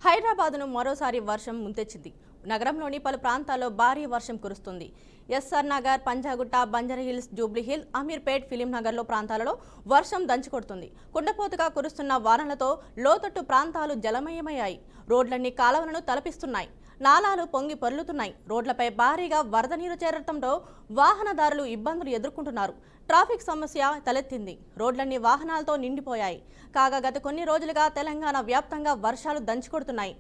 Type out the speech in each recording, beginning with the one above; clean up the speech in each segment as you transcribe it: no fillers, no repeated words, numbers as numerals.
హైదరాబాద్ను మరోసారి వర్షం ముంచెత్తింది. నగరంలోని పలు ప్రాంతాల్లో భారీ వర్షం కురుస్తుంది. ఎస్ఆర్ నగర్, పంజాగుట్ట, బంజారాహిల్స్, జూబ్లీహిల్స్, అమీర్పేట్, ఫిలింనగర్లో ప్రాంతాలలో వర్షం దంచుకొడుతుంది. కుండపోతగా కురుస్తున్న వానలతో లోతట్టు ప్రాంతాలు జలమయమయ్యాయి. రోడ్లన్నీ కాలువలను తలపిస్తున్నాయి. నాలాలు పొంగి పొర్లుతున్నాయి. రోడ్లపై భారీగా వరద నీరు చేరడంతో వాహనదారులు ఇబ్బందులు ఎదుర్కొంటున్నారు. ట్రాఫిక్ సమస్య తలెత్తింది. రోడ్లన్నీ వాహనాలతో నిండిపోయాయి. కాగా గత కొన్ని రోజులుగా తెలంగాణ వ్యాప్తంగా వర్షాలు దంచుకొడుతున్నాయి.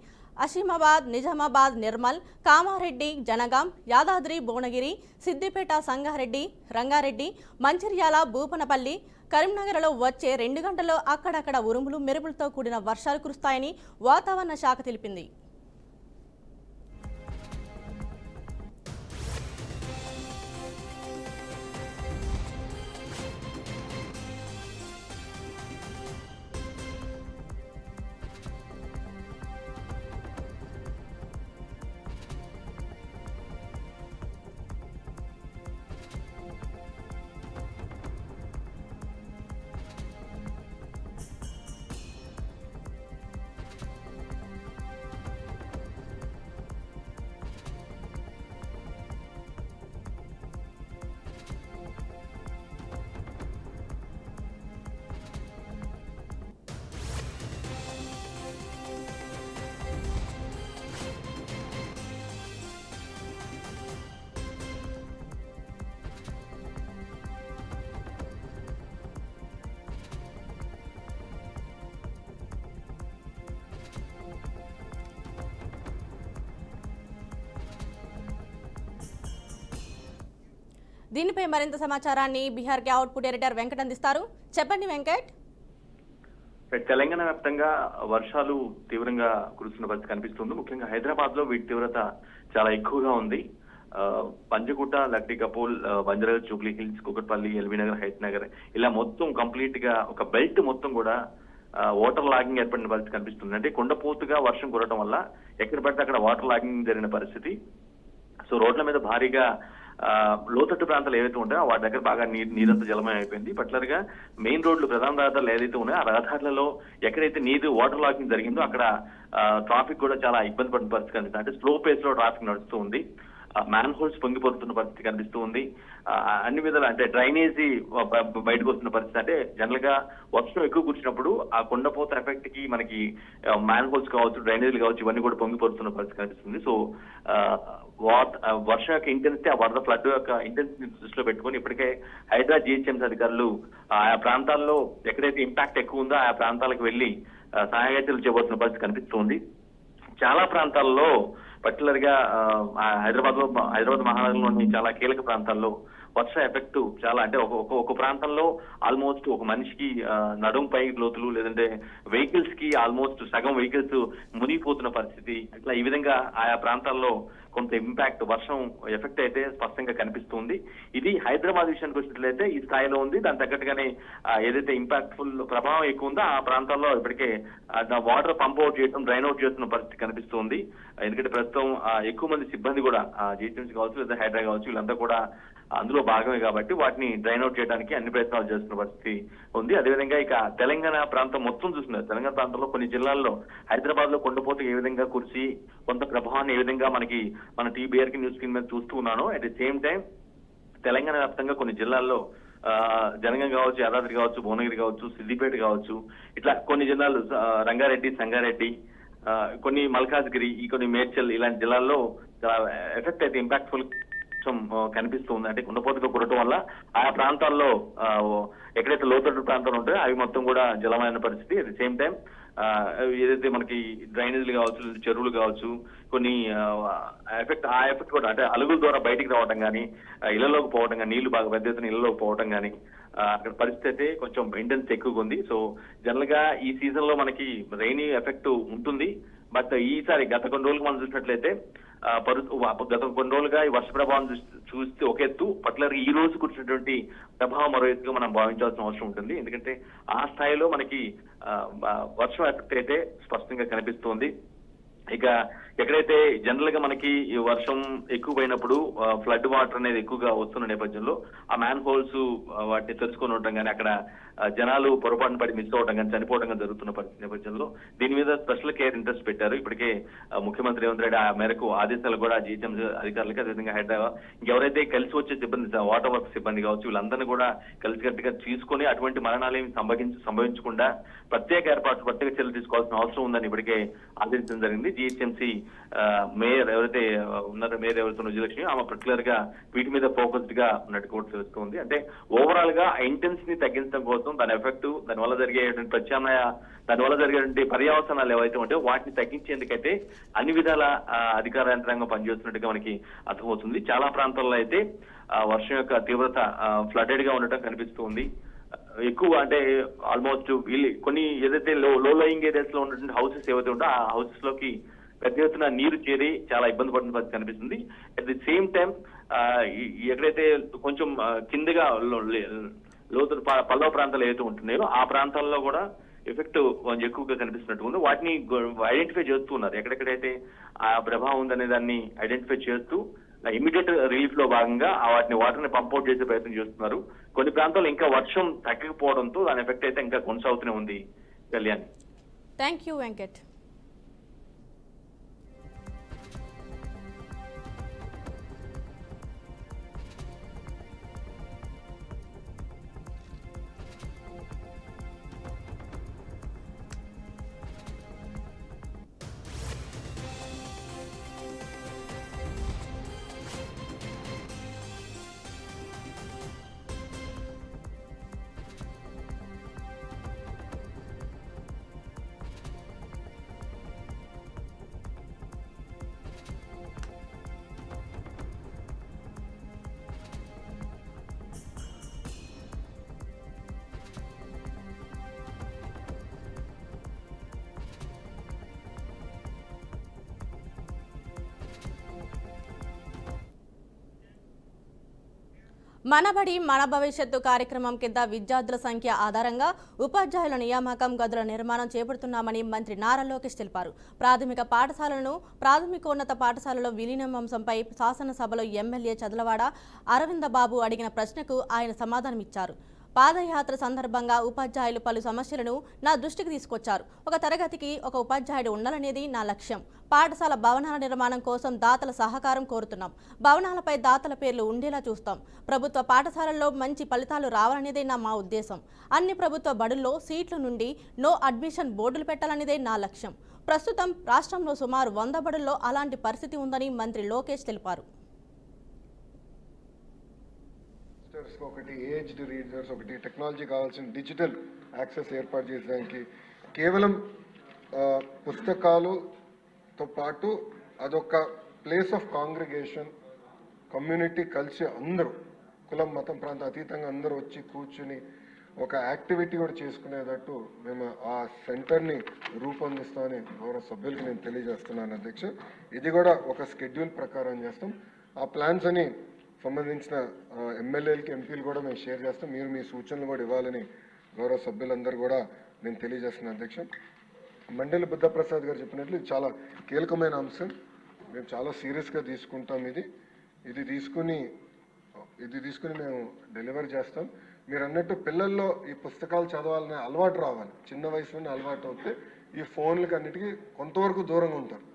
ఆసిమాబాద్, నిజామాబాద్, నిర్మల్, కామారెడ్డి, జనగాం, యాదాద్రి, భువనగిరి, సిద్దిపేట, సంగారెడ్డి, రంగారెడ్డి, మంచిర్యాల, భూపనపల్లి, కరీంనగర్లో వచ్చే 2 గంటల్లో అక్కడక్కడ ఉరుములు, మెరుపులతో కూడిన వర్షాలు కురుస్తాయని వాతావరణ శాఖ తెలిపింది. దీనిపై మరింత సమాచారాన్ని బీహార్కి అవుట్పుట్ ఎడిటర్ వెంకట్ అందిస్తారు. చెప్పండి వెంకట్. తెలంగాణ వ్యాప్తంగా వర్షాలు తీవ్రంగా కురుస్తున్న పరిస్థితి కనిపిస్తుంది. ముఖ్యంగా హైదరాబాద్ లో వీటి తీవ్రత చాలా ఎక్కువగా ఉంది. Panjagutta, Lakdi కపూల్, Banjara Hills, Jubilee hills, Kukatpally, LB Nagar, Hayath Nagar ఇలా మొత్తం కంప్లీట్ గా ఒక బెల్ట్ మొత్తం కూడా వాటర్ లాగింగ్ ఏర్పడిన పరిస్థితి కనిపిస్తుంది. అంటే కొండపోతుగా వర్షం కురవడం వల్ల ఎక్కడ పడితే అక్కడ వాటర్ లాగింగ్ జరిగిన పరిస్థితి. సో రోడ్ల మీద భారీగా లోతట్టు ప్రాంతాలు ఏవైతే ఉంటాయో వాటి దగ్గర బాగా నీరంతా జలమయం అయిపోయింది. పర్టికులర్ గా మెయిన్ రోడ్లు, ప్రధాన రహదారులు ఏదైతే ఉన్నాయో ఆ రహదారులలో ఎక్కడైతే వాటర్ లాగింగ్ జరిగిందో అక్కడ ట్రాఫిక్ కూడా చాలా ఇబ్బంది పడిన పరిస్థితి కనిపిస్తుంది. అంటే స్లో పేస్ లో ట్రాఫిక్ నడుస్తూ ఉంది. మ్యాన్ హోల్స్ పొంగిపోతున్న పరిస్థితి కనిపిస్తూ ఉంది. అన్ని విధాలు అంటే డ్రైనేజీ బయటకు వస్తున్న పరిస్థితి. అంటే జనరల్ గా వర్షం ఎక్కువ కూర్చున్నప్పుడు ఆ కొండపోత ఎఫెక్ట్ కి మనకి మ్యాన్ హోల్స్ కావచ్చు, డ్రైనేజీలు కావచ్చు, ఇవన్నీ కూడా పొంగిపోతున్న పరిస్థితి కనిపిస్తుంది. సో వర్షం యొక్క ఇంటెన్సిటీ, ఆ వరద ఫ్లడ్ యొక్క ఇంటెన్సిటీ దృష్టిలో పెట్టుకుని ఇప్పటికే హైదరాబాద్ జిహెచ్ఎంసీ అధికారులు ఆయా ప్రాంతాల్లో ఎక్కడైతే ఇంపాక్ట్ ఎక్కువ ఉందో ఆయా ప్రాంతాలకు వెళ్లి సహాయచర్యలు చేయబోతున్న పరిస్థితి కనిపిస్తుంది. చాలా ప్రాంతాల్లో పర్టికులర్ గా హైదరాబాద్ మహానగరంలోని చాలా కీలక ప్రాంతాల్లో వర్ష ఎఫెక్ట్ చాలా, అంటే ఒక ప్రాంతంలో ఆల్మోస్ట్ ఒక మనిషికి నడుంపై లోతులు, లేదంటే వెహికల్స్ కి ఆల్మోస్ట్ సగం వెహికల్స్ మునిగిపోతున్న పరిస్థితి. ఇట్లా ఈ విధంగా ఆయా ప్రాంతాల్లో కొంత ఇంపాక్ట్, వర్షం ఎఫెక్ట్ అయితే స్పష్టంగా కనిపిస్తుంది. ఇది హైదరాబాద్ విషయానికి వచ్చినట్లయితే ఈ స్థాయిలో ఉంది. దాని తగ్గట్టుగానే ఏదైతే ఇంపాక్ట్ఫుల్ ప్రభావం ఎక్కువ ఉందో ఆ ప్రాంతాల్లో ఇప్పటికే వాటర్ పంప్ అవుట్ చేయడం, డ్రైన్ అవుట్ చేస్తున్న పరిస్థితి కనిపిస్తుంది. ఎందుకంటే ప్రస్తుతం ఎక్కువ మంది సిబ్బంది కూడా జిహెచ్ఎంసీ కావచ్చు, లేదా హైదరాబాద్ కావచ్చు, వీళ్ళంతా కూడా అందులో భాగమే కాబట్టి వాటిని డ్రైన్ అవుట్ చేయడానికి అన్ని ప్రయత్నాలు చేస్తున్న పరిస్థితి ఉంది. అదేవిధంగా ఇక తెలంగాణ ప్రాంతం మొత్తం చూస్తున్నారు. తెలంగాణ ప్రాంతంలో కొన్ని జిల్లాల్లో హైదరాబాద్ లో కొండపోత ఏ విధంగా కురిసి కొంత ప్రభావాన్ని ఏ విధంగా మన టీబీఆర్కి న్యూస్ స్క్రీన్ మీద చూస్తూ ఉన్నాను. At the same time Telangana వ్యాప్తంగా కొన్ని జిల్లాల్లో జనగాం కావచ్చు, యాదాద్రి కావచ్చు, భువనగిరి కావచ్చు, సిద్దిపేట కావచ్చు, ఇట్లా కొన్ని జిల్లాలు రంగారెడ్డి, సంగారెడ్డి, కొన్ని మల్కాజ్గిరి, కొన్ని మేడ్చల్ ఇలాంటి జిల్లాల్లో ఎఫెక్ట్ అయితే ఇంపాక్ట్ఫుల్ కనిపిస్తుంది. అంటే కుండపోతగా కురటం వల్ల ఆయా ప్రాంతాల్లో ఎక్కడైతే లోతట్టు ప్రాంతాలు ఉంటాయో అవి మొత్తం కూడా జలమైన పరిస్థితి. అట్ ది సేమ్ టైం ఏదైతే మనకి డ్రైనేజీలు కావచ్చు, చెరువులు కావచ్చు, కొన్ని ఎఫెక్ట్ కూడా, అంటే అలుగుల ద్వారా బయటికి రావడం కానీ, ఇళ్లలోకి పోవడం కానీ, నీళ్లు బాగా పెద్ద ఎత్తున ఇళ్లలోకి పోవడం కానీ, అక్కడ పరిస్థితి అయితే కొంచెం ఇంటెన్స్ ఎక్కువగా ఉంది. సో జనరల్ గా ఈ సీజన్ లో మనకి రెయినీ ఎఫెక్ట్ ఉంటుంది. బట్ ఈసారి గత కొన్ని రోజులు మనం చూసినట్లయితే గత కొన్ని రోజులుగా ఈ వర్ష ప్రభావం చూస్తే ఒక ఎత్తు, పర్టికులర్ ఈ రోజు కూర్చున్నటువంటి ప్రభావం మరో ఎత్తుగా మనం భావించాల్సిన అవసరం ఉంటుంది. ఎందుకంటే ఆ స్థాయిలో మనకి వర్షం ఎఫెక్ట్ అయితే స్పష్టంగా కనిపిస్తోంది. ఇక ఎక్కడైతే జనరల్ గా మనకి ఈ వర్షం ఎక్కువ పోయినప్పుడు ఫ్లడ్ వాటర్ అనేది ఎక్కువగా వస్తున్న నేపథ్యంలో ఆ మ్యాన్ హోల్స్ వాటిని తెరుచుకొని ఉండటం కానీ అక్కడ జనాలు పొరపాటున పడి మిస్ అవడం కానీ చనిపోవడం కానీ జరుగుతున్న పరిస్థితి నేపథ్యంలో దీని మీద స్పెషల్ కేర్ ఇంట్రెస్ట్ పెట్టారు. ఇప్పటికే ముఖ్యమంత్రి రేవంత్ రెడ్డి ఆ మేరకు ఆదేశాలు కూడా జీహెచ్ఎం అధికారులకి అదేవిధంగా హైదరాబాద్ ఇంకెవరైతే కలిసి వచ్చే సిబ్బంది వాటర్ వర్క్ సిబ్బంది కావచ్చు వీళ్ళందరినీ కూడా కలిసికట్టుగా తీసుకొని అటువంటి మరణాలు ఏమి సంభవించకుండా ప్రత్యేక చర్యలు తీసుకోవాల్సిన అవసరం ఉందని ఇప్పటికే ఆదేశించడం జరిగింది. జీహెచ్ఎంసీ మేయర్ ఎవరైతే ఉన్నారో మేయర్ ఎవరైతే విజయలక్ష్మి ఆమె పర్టికులర్ గా వీటి మీద ఫోకస్డ్ గా ఉన్నట్టు కూడా తెలుస్తుంది. అంటే ఓవరాల్ గా ఇంటెన్సిటీ తగ్గించడం కోసం దాని ఎఫెక్ట్ దానివల్ల జరిగేటువంటి దానివల్ల జరిగేటువంటి పర్యావసనాలు ఏవైతే ఉంటాయో వాటిని తగ్గించేందుకైతే అన్ని విధాల అధికార యంత్రాంగం పనిచేస్తున్నట్టుగా మనకి అర్థమవుతుంది. చాలా ప్రాంతాల్లో అయితే వర్షం యొక్క తీవ్రత ఫ్లడెడ్ గా ఉండటం కనిపిస్తుంది. ఎక్కువ అంటే ఆల్మోస్ట్ కొన్ని ఏదైతే లో లోయింగ్ ఏరియాస్ లో ఉన్నటువంటి హౌసెస్ ఏవైతే ఉంటో ఆ హౌసెస్ లోకి పెద్ద ఎత్తున నీరు చేరి చాలా ఇబ్బంది పడుతున్న పరిస్థితి కనిపిస్తుంది. అట్ ది సేమ్ టైం ఎక్కడైతే కొంచెం కిందగా లోతు పల్లవ ప్రాంతాలు ఏవైతే ఉంటున్నాయో ఆ ప్రాంతాల్లో కూడా ఎఫెక్ట్ కొంచెం ఎక్కువగా కనిపిస్తున్నట్టు ఉంది. వాటిని ఐడెంటిఫై చేస్తున్నారు. ఎక్కడెక్కడైతే ఆ ప్రభావం ఉందనే దాన్ని ఐడెంటిఫై చేస్తూ ఇమీడియట్ రిలీఫ్ లో భాగంగా వాటిని వాటర్ని పంపౌట్ చేసే ప్రయత్నం చేస్తున్నారు. కొన్ని ప్రాంతాల్లో ఇంకా వర్షం తగ్గకపోవడంతో దాని ఎఫెక్ట్ అయితే ఇంకా కొనసాగుతూనే ఉంది. Kalyan, thank you Venkat. మనబడి మన భవిష్యత్తు కార్యక్రమం కింద విద్యార్థుల సంఖ్య ఆధారంగా ఉపాధ్యాయుల నియామకం గదుల నిర్మాణం చేపడుతున్నామని మంత్రి నారా లోకేష్ తెలిపారు. ప్రాథమిక పాఠశాలను ప్రాథమికోన్నత పాఠశాలలో విలీనం అంశంపై శాసనసభలో ఎమ్మెల్యే చదలవాడ అరవిందబాబు అడిగిన ప్రశ్నకు ఆయన సమాధానమిచ్చారు. పాదయాత్ర సందర్భంగా ఉపాధ్యాయులు పలు సమస్యలను నా దృష్టికి తీసుకొచ్చారు. ఒక తరగతికి ఒక ఉపాధ్యాయుడు ఉండాలనేది నా లక్ష్యం. పాఠశాల భవనాల నిర్మాణం కోసం దాతల సహకారం కోరుతున్నాం. భవనాలపై దాతల పేర్లు ఉండేలా చూస్తాం. ప్రభుత్వ పాఠశాలల్లో మంచి ఫలితాలు రావాలనేదే మా ఉద్దేశం. అన్ని ప్రభుత్వ బడుల్లో సీట్ల నుండి నో అడ్మిషన్ బోర్డులు పెట్టాలనేదే నా లక్ష్యం. ప్రస్తుతం రాష్ట్రంలో సుమారు 100 బడుల్లో అలాంటి పరిస్థితి ఉందని మంత్రి లోకేష్ తెలిపారు. ఒకటి ఏజ్డ్ రీడర్స్, ఒకటి టెక్నాలజీ కావాల్సిన డిజిటల్ యాక్సెస్ ఏర్పాటు చేయడానికి కేవలం పుస్తకాలతో పాటు అదొక ప్లేస్ ఆఫ్ కాంగ్రిగేషన్, కమ్యూనిటీ కలిసి అందరూ కులం మతం ప్రాంతం అతీతంగా అందరూ వచ్చి కూర్చుని ఒక యాక్టివిటీ కూడా చేసుకునేటట్టు మేము ఆ సెంటర్ని రూపొందిస్తామని గౌరవ సభ్యులకి నేను తెలియజేస్తున్నాను అధ్యక్ష. ఇది కూడా ఒక స్కెడ్యూల్ ప్రకారం చేస్తాం. ఆ ప్లాన్స్ అని సంబంధించిన ఎమ్మెల్యేలకి ఎంపీలు కూడా మేము షేర్ చేస్తాం. మీరు మీ సూచనలు కూడా ఇవ్వాలని గౌరవ సభ్యులందరూ కూడా నేను తెలియజేస్తున్నాను అధ్యక్ష. మండలి బుద్ధప్రసాద్ గారు చెప్పినట్లు ఇది చాలా కీలకమైన అంశం. మేము చాలా సీరియస్గా తీసుకుంటాం. ఇది తీసుకుని మేము డెలివర్ చేస్తాం. మీరు అన్నట్టు పిల్లల్లో ఈ పుస్తకాలు చదవాలనే అలవాటు రావాలి. చిన్న వయసులోనే అలవాటు అవుతే ఈ ఫోన్లకి అన్నిటికీ కొంతవరకు దూరంగా ఉంటారు.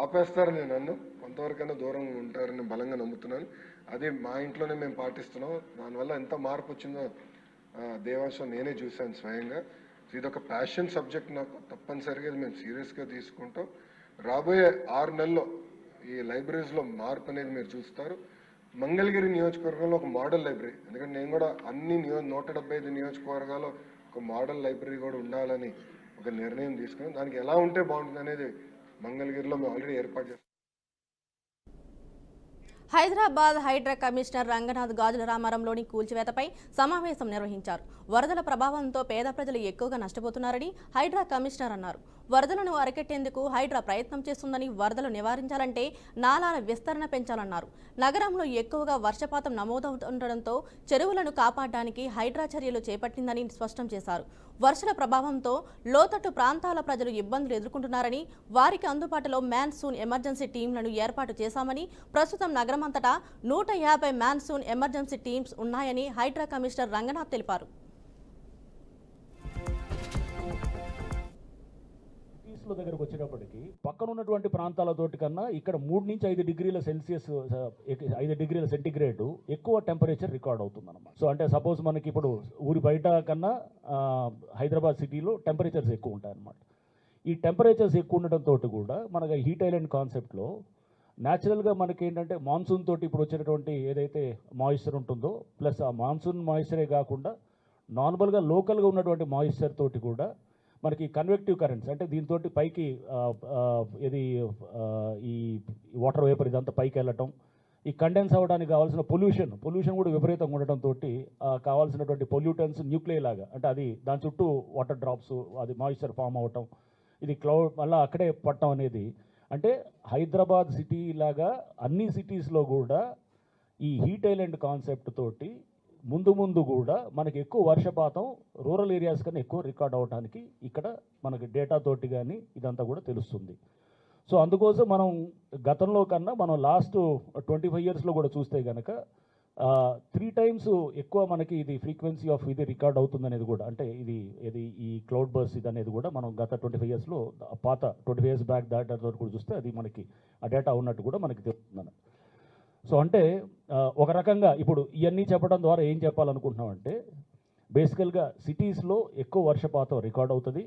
ఆపేస్తారని నేను కొంతవరకైనా దూరంగా ఉంటారని బలంగా నమ్ముతున్నాను. అది మా ఇంట్లోనే మేము పాటిస్తున్నాం. దానివల్ల ఎంత మార్పు వచ్చిందో దేవాంశం నేనే చూశాను స్వయంగా. ఇది ఒక ప్యాషన్ సబ్జెక్ట్ నాకు. తప్పనిసరిగా మేము సీరియస్గా తీసుకుంటాం. రాబోయే 6 నెలల్లో ఈ లైబ్రరీస్లో మార్పు అనేది మీరు చూస్తారు. మంగళగిరి నియోజకవర్గంలో ఒక మోడల్ లైబ్రరీ, ఎందుకంటే నేను కూడా అన్ని 175 నియోజకవర్గాల్లో ఒక మోడల్ లైబ్రరీ కూడా ఉండాలని ఒక నిర్ణయం తీసుకున్నాం. దానికి ఎలా ఉంటే బాగుంటుంది అనేది మంగళగిరిలో మేము ఆల్రెడీ ఏర్పాటు చేస్తాం. హైదరాబాద్ హైడ్రా కమిషనర్ రంగనాథ్ గాజుల రామారంలోని కూల్చివేతపై సమావేశం నిర్వహించారు. వరదల ప్రభావంతో పేద ప్రజలు ఎక్కువగా నష్టపోతున్నారని హైడ్రా కమిషనర్ అన్నారు. వరదలను అరికెట్టేందుకు హైడ్రా ప్రయత్నం చేస్తుందని, వరదలు నివారించాలంటే నాలాల విస్తరణ పెంచాలన్నారు. నగరంలో ఎక్కువగా వర్షపాతం నమోదవుతుండటంతో చెరువులను కాపాడడానికి హైడ్రా చర్యలు చేపట్టిందని స్పష్టం చేశారు. వర్షాల ప్రభావంతో లోతట్టు ప్రాంతాల ప్రజలు ఇబ్బందులు ఎదుర్కొంటున్నారని, వారికి అందుబాటులో మాన్సూన్ ఎమర్జెన్సీ టీంలను ఏర్పాటు చేశామని, ప్రస్తుతం నగరమంతటా 150 మాన్సూన్ ఎమర్జెన్సీ టీమ్స్ ఉన్నాయని హైడ్రా కమిషనర్ రంగనాథ్ తెలిపారు. దగ్గరకు వచ్చేటప్పటికి పక్కన ఉన్నటువంటి ప్రాంతాలతోటి కన్నా ఇక్కడ 3 నుంచి 5 డిగ్రీల సెల్సియస్ 5 డిగ్రీల సెంటిగ్రేడ్ ఎక్కువ టెంపరేచర్ రికార్డ్ అవుతుంది అన్నమాట. సో అంటే సపోజ్ మనకి ఇప్పుడు ఊరి బయట కన్నా హైదరాబాద్ సిటీలో టెంపరేచర్స్ ఎక్కువ ఉంటాయి అన్నమాట. ఈ టెంపరేచర్స్ ఎక్కువ ఉండటంతో కూడా మనకి హీట్ ఐలాండ్ కాన్సెప్ట్లో న్యాచురల్గా మనకి ఏంటంటే మాన్సూన్ తోటి ఇప్పుడు వచ్చేటటువంటి ఏదైతే మాయిశ్చర్ ఉంటుందో ప్లస్ ఆ మాన్సూన్ మాయిశ్చరే కాకుండా నార్మల్గా లోకల్గా ఉన్నటువంటి మాయిశ్చర్ తోటి కూడా మనకి కన్వెక్టివ్ కరెంట్స్ అంటే దీంతో పైకి ఇది ఈ వాటర్ వేపర్ ఇదంతా పైకి వెళ్ళటం, ఈ కండెన్స్ అవ్వడానికి కావాల్సిన పొల్యూషన్ కూడా విపరీతంగా ఉండటంతో కావాల్సినటువంటి పొల్యూటన్స్ న్యూక్లియర్ లాగా అంటే అది దాని చుట్టూ వాటర్ డ్రాప్స్ అది మాయిశ్చర్ ఫామ్ అవ్వటం, ఇది క్లౌడ్ మళ్ళీ అక్కడే పట్టడం అనేది అంటే హైదరాబాద్ సిటీ లాగా అన్ని సిటీస్లో కూడా ఈ హీట్ ఐలాండ్ కాన్సెప్ట్ తోటి ముందు కూడా మనకి ఎక్కువ వర్షపాతం రూరల్ ఏరియాస్ కన్నా ఎక్కువ రికార్డ్ అవ్వడానికి ఇక్కడ మనకి డేటా తోటి కానీ ఇదంతా కూడా తెలుస్తుంది. సో అందుకోసం మనం గతంలో కన్నా మనం లాస్ట్ 25 ఇయర్స్లో కూడా చూస్తే కనుక 3 times ఎక్కువ మనకి ఇది ఫ్రీక్వెన్సీ ఆఫ్ ఇది రికార్డ్ అవుతుంది అనేది కూడా అంటే ఇది ఈ క్లౌడ్ బర్స్ ఇది అనేది కూడా మనం గత 25 ఇయర్స్లో పాత 25 ఇయర్స్ బ్యాక్ డేటాతో కూడా చూస్తే అది మనకి ఆ డేటా ఉన్నట్టు కూడా మనకి తెలుస్తుంది. సో అంటే ఒక రకంగా ఇప్పుడు ఇవన్నీ చెప్పడం ద్వారా ఏం చెప్పాలనుకుంటున్నామంటే బేసికల్గా సిటీస్లో ఎక్కువ వర్షపాతం రికార్డ్ అవుతుంది,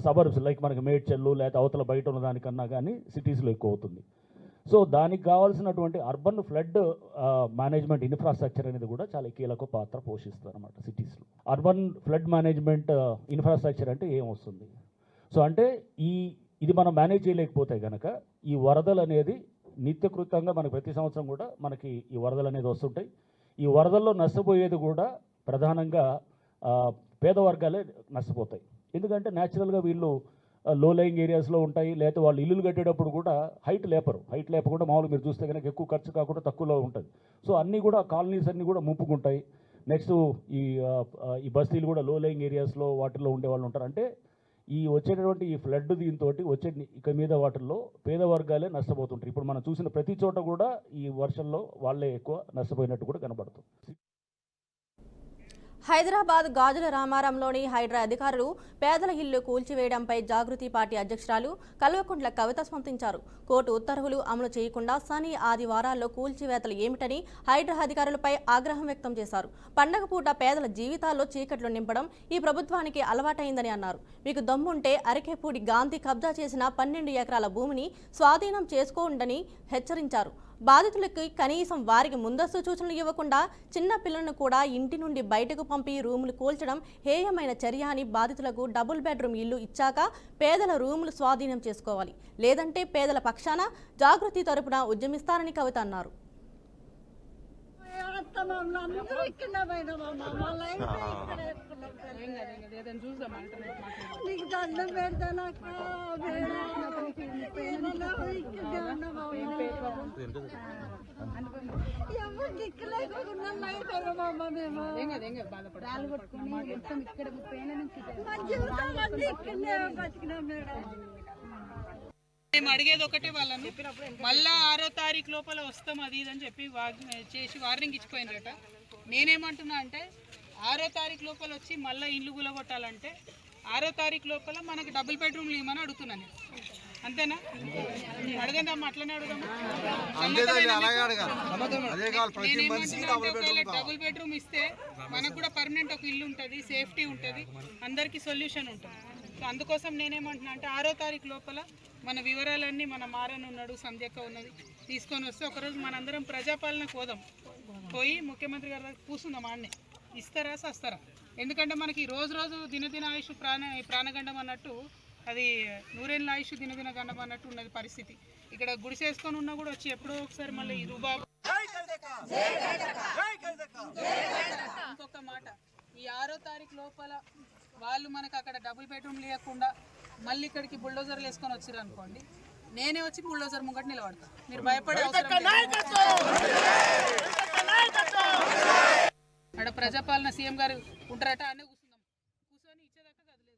సబర్బ్స్ లైక్ మనకి మేడ్చల్లు లేకపోతే అవతల బయట ఉన్న దానికన్నా కానీ సిటీస్లో ఎక్కువ అవుతుంది. సో దానికి కావాల్సినటువంటి అర్బన్ ఫ్లడ్ మేనేజ్మెంట్ ఇన్ఫ్రాస్ట్రక్చర్ అనేది కూడా చాలా కీలక పాత్ర పోషిస్తుంది అనమాట సిటీస్లో. అర్బన్ ఫ్లడ్ మేనేజ్మెంట్ ఇన్ఫ్రాస్ట్రక్చర్ అంటే ఏమొస్తుంది? సో అంటే ఇది మనం మేనేజ్ చేయలేకపోతే కనుక ఈ వరదలు అనేది నిత్యకృతంగా మనకి ప్రతి సంవత్సరం కూడా మనకి ఈ వరదలు అనేది వస్తుంటాయి. ఈ వరదల్లో నష్టపోయేది కూడా ప్రధానంగా పేద వర్గాలే నష్టపోతాయి. ఎందుకంటే న్యాచురల్గా వీళ్ళు లో లయింగ్ ఏరియాస్లో ఉంటాయి, లేకపోతే వాళ్ళు ఇల్లులు కట్టేటప్పుడు కూడా హైట్ లేపకుండా మామూలుగా మీరు చూస్తే కనుక ఎక్కువ ఖర్చు కాకుండా తక్కువలో ఉంటుంది. సో అన్నీ కూడా కాలనీస్ అన్నీ కూడా ముప్పుకుంటాయి. నెక్స్ట్ ఈ బస్తీలు కూడా లో లయింగ్ ఏరియాస్లో వాటిల్లో ఉండే వాళ్ళు ఉంటారు. అంటే ఈ వచ్చేటటువంటి ఈ ఫ్లడ్ దీంతో వచ్చే ఇక మీద వాటిల్లో పేద వర్గాలే నష్టపోతుంటారు. ఇప్పుడు మనం చూసిన ప్రతి చోట కూడా ఈ వర్షంలో వాళ్ళే ఎక్కువ నష్టపోయినట్టు కూడా కనబడుతుంది. హైదరాబాద్ గాజుల రామారంలోని హైడ్రా అధికారులు పేదల ఇల్లు కూల్చివేయడంపై జాగృతి పార్టీ అధ్యక్షురాలు కల్వకుంట్ల కవిత స్పందించారు. కోర్టు ఉత్తర్వులు అమలు చేయకుండా శని ఆదివారాల్లో కూల్చివేతలు ఏమిటని హైడ్రా అధికారులపై ఆగ్రహం వ్యక్తం చేశారు. పండగ పూట పేదల జీవితాల్లో చీకట్లు నింపడం ఈ ప్రభుత్వానికి అలవాటైందని అన్నారు. మీకు దమ్ముంటే అరికెపూడి గాంధీ కబ్జా చేసిన 12 ఎకరాల భూమిని స్వాధీనం చేసుకోండని హెచ్చరించారు. బాధితులకి కనీసం వారికి ముందస్తు సూచనలు ఇవ్వకుండా చిన్న పిల్లలను కూడా ఇంటి నుండి బయటకు పంపి రూములు కూల్చడం హేయమైన చర్య అని, బాధితులకు డబుల్ బెడ్రూమ్ ఇల్లు ఇచ్చాక పేదల రూములు స్వాధీనం చేసుకోవాలి, లేదంటే పేదల పక్షాన జాగృతి తరపున ఉద్యమిస్తారని కవిత అన్నారు. మేము అడిగేది ఒకటే వాళ్ళను, మళ్ళా 6వ తారీఖు లోపల వస్తాం అది ఇదని చెప్పి చేసి వార్నింగ్ ఇచ్చిపోయినట. నేనేమంటున్నా అంటే 6వ తారీఖు లోపల వచ్చి మళ్ళీ ఇల్లు గులగొట్టాలంటే 6వ తారీఖు లోపల మనకి డబుల్ బెడ్రూమ్లు ఇవ్వమని అడుగుతున్నాను. అంతేనా? అడగందమ్మా, అట్లనే అడుగుదామా. డబుల్ బెడ్రూమ్ ఇస్తే మనకు కూడా పర్మనెంట్ ఒక ఇల్లు ఉంటుంది, సేఫ్టీ ఉంటుంది, అందరికీ సొల్యూషన్ ఉంటుంది. సో అందుకోసం నేనేమంటున్నా అంటే 6వ తారీఖు లోపల మన వివరాలన్నీ మన మారన్ ఉన్నాడు, సంధ్యక్క ఉన్నది తీసుకొని వస్తే ఒకరోజు మనందరం ప్రజాపాలనకు పోయి ముఖ్యమంత్రి గారి దగ్గర కూర్చుందాం. ఆడనే ఇస్తారా సస్తారా? ఎందుకంటే మనకి రోజు దినదిన ఆయుష్ ప్రాణగండం అన్నట్టు, అది 100 ఏళ్ళ ఆయుష్ దినదిన గండం అన్నట్టు ఉన్నది పరిస్థితి. ఇక్కడ గుడిసేసుకొని ఉన్నా కూడా వచ్చి ఎప్పుడో ఒకసారి మళ్ళీ ఈ రూబాబు. ఇంకొక మాట, ఈ 6వ తారీఖు లోపల వాళ్ళు మనకు అక్కడ డబుల్ బెడ్రూమ్లు ఇవ్వకుండా మళ్ళీ ఇక్కడికి బుల్డోజర్లు వేసుకొని వచ్చారు అనుకోండి, నేనే వచ్చి బుల్డోజర్ ముంగట నిలబడతా. మీరు భయపడే అవసరం లేదు. అక్కడ ప్రజాపాలన సీఎం గారు ఉంటారట, అన్నీ కూర్చుందాం, కూర్చొని ఇచ్చేదాకా కదలేదు.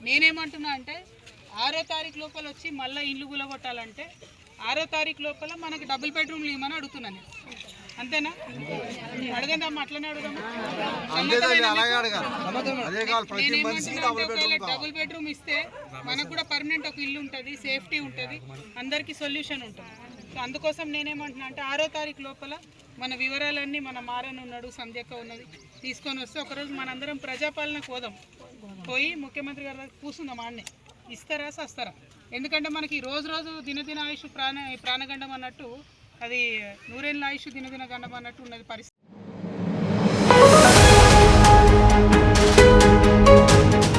నేనేమంటున్నా అంటే 6వ తారీఖు లోపల వచ్చి మళ్ళీ ఇల్లు గులగొట్టాలంటే 6వ తారీఖు లోపల మనకి డబుల్ బెడ్రూమ్లు ఇవ్వమని అడుగుతున్నాను. అంతేనా? అడగందమ్మా, అట్లనే అడుగుదామా? డబుల్ బెడ్రూమ్ ఇస్తే మనకు కూడా పర్మనెంట్ ఒక ఇల్లు ఉంటుంది, సేఫ్టీ ఉంటుంది, అందరికీ సొల్యూషన్ ఉంటుంది. సో అందుకోసం నేనేమంటున్నా అంటే 6వ తారీఖు లోపల మన వివరాలన్నీ మన మారన్ ఉన్నాడు, సంధ్యక్క ఉన్నది, తీసుకొని వస్తే ఒకరోజు మనందరం ప్రజాపాలనకు పోదాం. పోయి ముఖ్యమంత్రి గారి దగ్గర కూర్చుందాం. ఆడనే ఇస్తారా సస్తారా? ఎందుకంటే మనకి రోజు రోజు దినదిన ఆయుష్ ప్రాణగండం అన్నట్టు, అది నూరేళ్ళ ఆయుష్ దినదిన గండం అన్నట్టు ఉన్నది పరిస్థితి.